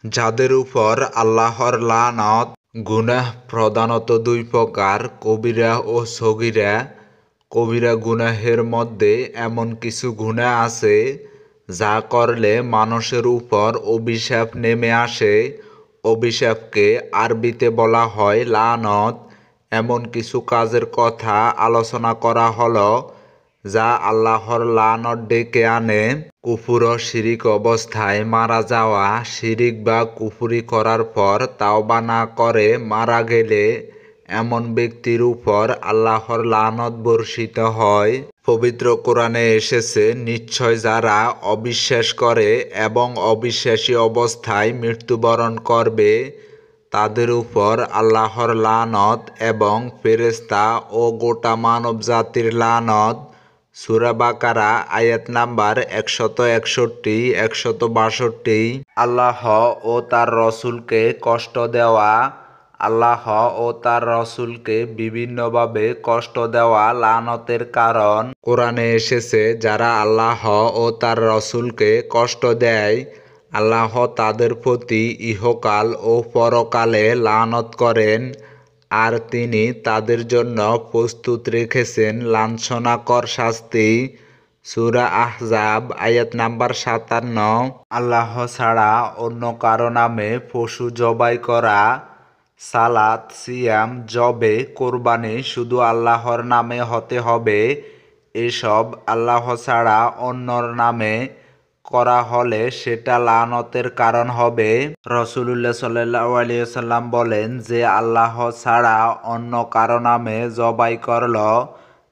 যাদের উপর আল্লাহর লানত। গুনাহ প্রধানত দুই প্রকার, কবিরা ও সগীরা। কবিরা গুনাহের মধ্যে এমন কিছু গুনাহ আছে যা করলে মানুষের উপর অভিশাপ নেমে আসে। অভিশাপকে আরবিতে বলা হয় লানত। এমন কিছু কাজের কথা আলোচনা করা হলো যা আল্লাহর লানত ডেকে আনে। কুফর ও শিরিক অবস্থায় মারা যাওয়া। শিরিক বা কুফরি করার পর তাওবা না করে মারা গেলে এমন ব্যক্তির উপর আল্লাহর লানত বর্ষিত হয়। পবিত্র কোরআনে এসেছে, নিশ্চয় যারা অবিশ্বাস করে এবং অবিশ্বাসী অবস্থায় মৃত্যুবরণ করবে তাদের উপর আল্লাহর লানত এবং ফেরেশতা ও গোটা মানব জাতির লানত। সূরা বাকারা আয়াত নাম্বার 161, 162। আল্লাহ ও তার রসুলকে কষ্ট দেওয়া। আল্লাহ ও তার রসুলকে বিভিন্নভাবে কষ্ট দেওয়া লানতের কারণ। কোরআনে এসেছে, যারা আল্লাহ ও তার রসুলকে কষ্ট দেয় আল্লাহ তাদের প্রতি ইহকাল ও পরকালে লানত করেন, আর তিনি তাদের জন্য প্রস্তুত রেখেছেন লাঞ্ছনাকর শাস্তি। সূরা আহজাব আয়াত নাম্বার 57। আল্লাহ ছাড়া অন্য কারো নামে পশু জবাই করা। সালাত, সিয়াম, জবে, কোরবানি শুধু আল্লাহর নামে হতে হবে। এসব আল্লাহ ছাড়া অন্যর নামে করা হলে সেটা লানতের কারণ হবে। রাসূলুল্লাহ সাল্লাল্লাহু আলাইহি ওয়াসাল্লাম বলেন, যে আল্লাহ ছাড়া অন্য কারো নামে জবাই করল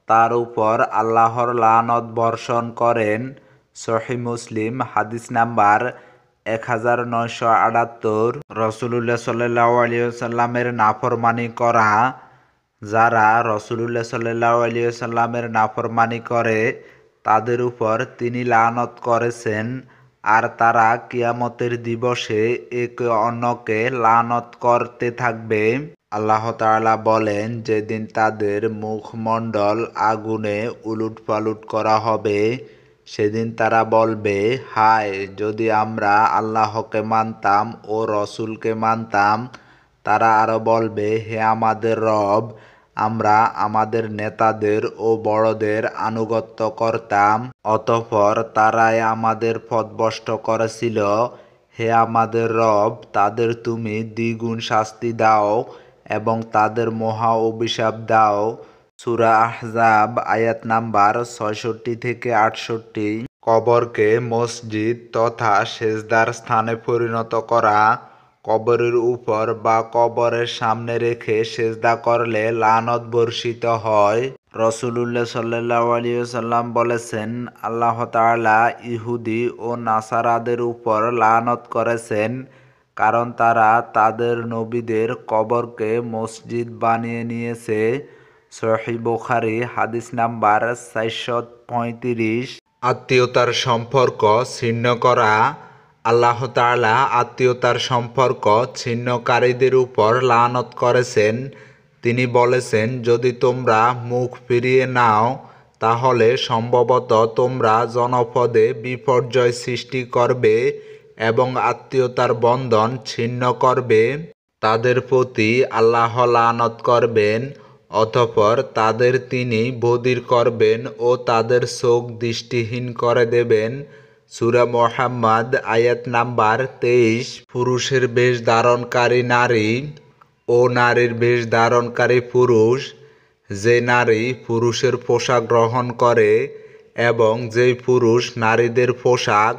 তার উপর আল্লাহর লানত বর্ষণ করেন। সহিহ মুসলিম হাদিস নাম্বার 1978। রাসূলুল্লাহ সাল্লাল্লাহু আলাইহি ওয়াসাল্লামের নাফরমানি করা। যারা রাসূলুল্লাহ সাল্লাল্লাহু আলাইহি ওয়াসাল্লামের নাফরমানি করে তাদের উপর তিনি লানত করেছেন, আর তারা কিয়ামতের দিবসে একে অন্যকে লানত করতে থাকবে। আল্লাহ তাআলা বলেন, যেদিন তাদের মুখমণ্ডল আগুনে উলুটপালুট করা হবে সেদিন তারা বলবে, হায় যদি আমরা আল্লাহকে মানতাম ও রসুলকে মানতাম। তারা আরো বলবে, হে আমাদের রব, আমরা আমাদের নেতাদের ও বড়দের আনুগত্য করতাম, অতঃপর তারাই আমাদের পথভ্রষ্ট করেছিল। হে আমাদের রব, তাদের তুমি দ্বিগুণ শাস্তি দাও এবং তাদের মহা অভিশাপ দাও। সূরা আহজাব আয়াত নাম্বার 66-68। কবরকে মসজিদ তথা সেজদার স্থানে পরিণত করা। কবরের উপর বা কবরের সামনে রেখে সেজদা করলে লানত বর্ষিত হয়। রাসূলুল্লাহ সাল্লাল্লাহু আলাইহি ওয়াসাল্লাম বলেছেন, আল্লাহ তাআলা ইহুদি ও নাসারাদের উপর লানত করেছেন, কারণ তারা তাদের নবীদের কবরকে মসজিদ বানিয়ে নিয়েছে। সহিহ বুখারী হাদিস নাম্বার 435। আত্মীয়তার সম্পর্ক ছিন্ন করা। আল্লাহ তাআলা আত্মীয়তার সম্পর্ক ছিন্নকারীদের উপর লানত করেছেন। তিনি বলেছেন, যদি তোমরা মুখ ফিরিয়ে নাও তাহলে সম্ভবত তোমরা জনপদে বিপর্যয় সৃষ্টি করবে এবং আত্মীয়তার বন্ধন ছিন্ন করবে। তাদের প্রতি আল্লাহ লানত করবেন, অতঃপর তাদের তিনি বধির করবেন ও তাদের চোখ দৃষ্টিহীন করে দেবেন। সূরা মুহাম্মদ আয়াত নাম্বার 23। পুরুষের বেশ ধারণকারী নারী ও নারীর বেশ ধারণকারী পুরুষ। যে নারী পুরুষের পোশাক গ্রহণ করে এবং যেই পুরুষ নারীদের পোশাক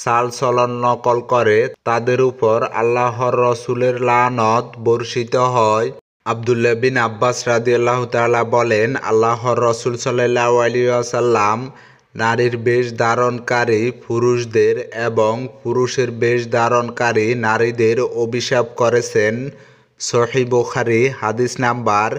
চালচলন নকল করে তাদের উপর আল্লাহর রসুলের লানত বর্ষিত হয়। আব্দুল্লাহ বিন আব্বাস রাদিয়াল্লাহু তাআলা বলেন, আল্লাহর রসুল সাল্লাল্লাহু আলাইহি ওয়াসাল্লাম নারীর বেশ ধারণকারী পুরুষদের এবং পুরুষের বেশ ধারণকারী নারীদের অভিশাপ করেছেন। সহিহ বুখারী হাদিস নাম্বার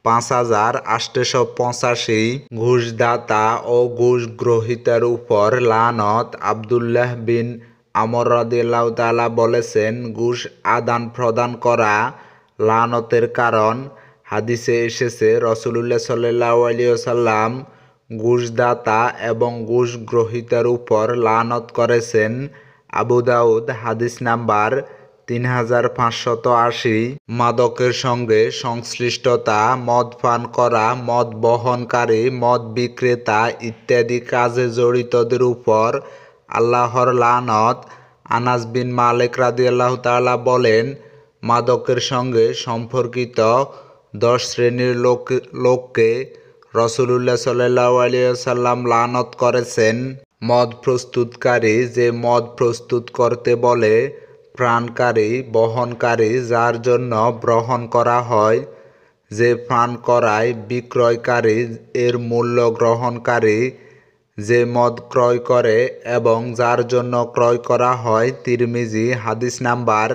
5885। ঘুষদাতা ও ঘুষ গ্রহীতার উপর লানত। আব্দুল্লাহ বিন আমর রাদিয়াল্লাহু তাআলা বলেছেন, ঘুষ আদান প্রদান করা লানতের কারণ। হাদিসে এসেছে, রাসূলুল্লাহ সাল্লাল্লাহু আলাইহি ওয়াসাল্লাম ঘুষদাতা এবং ঘুষ গ্রহীতার উপর লানত করেছেন। আবু দাউদ হাদিস নাম্বার 3580। মাদকের সঙ্গে সংশ্লিষ্টতা, মদ পান করা, মদ বহনকারী, মদ বিক্রেতা ইত্যাদি কাজে জড়িতদের উপর আল্লাহর লানত। আনাস বিন মালিক রাদিয়াল্লাহু তাআলা বলেন, মাদকের সঙ্গে সম্পর্কিত 10 শ্রেণীর লোককে রাসূলুল্লাহ সাল্লাল্লাহু আলাইহি ওয়াসাল্লাম লানত করেছেন। মদ প্রস্তুতকারী, যে মদ প্রস্তুত করতে বলে, পানকারী, বহনকারী, যার জন্য গ্রহণ করা হয়, যে পান করায়, বিক্রয়কারী, এর মূল্য গ্রহণকারী, যে মদ ক্রয় করে এবং যার জন্য ক্রয় করা হয়। তিরমিজি, হাদিস নাম্বার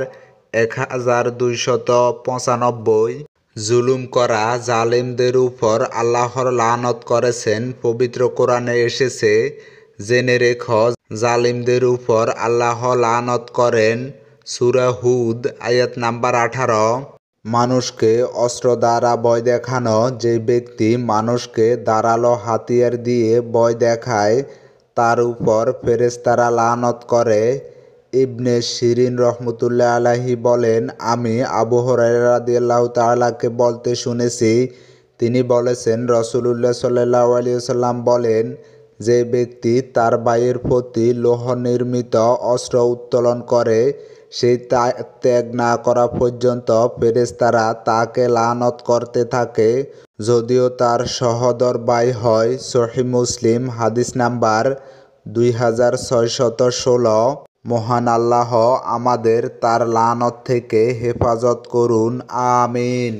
1295। জুলুম করা, জালেমদের উপর আল্লাহর লানত করেছেন। পবিত্র কোরআনে এসেছে, জেনে রেখো জালিমদের উপর আল্লাহ লানত করেন। সূরা হুদ, আয়াত নাম্বার 18। মানুষকে অস্ত্র দ্বারা ভয় দেখানো, যে ব্যক্তি মানুষকে ধারালো হাতিয়ার দিয়ে ভয় দেখায়, তার উপর ফেরেশতারা লানত করে। ইবনে সিরিন রহমতুল্লাহ আলাইহি বলেন, আমি আবু হুরায়রা রাদিয়াল্লাহু তাআলাকে বলতে শুনেছি, তিনি বলেছেন, রাসূলুল্লাহ সাল্লাল্লাহু আলাইহি ওয়াসাল্লাম বলেন, যে ব্যক্তি তার ভাইয়ের প্রতি লৌহ নির্মিত অস্ত্র উত্তোলন করে, সেই ত্যাগ না করা পর্যন্ত ফেরেশতারা তাকে লানত করতে থাকে, যদিও তার সহোদর ভাই হয়। সহিহ মুসলিম, হাদিস নাম্বার 2616। মহান আল্লাহ আমাদের তার লানত থেকে হেফাজত করুন। আমিন।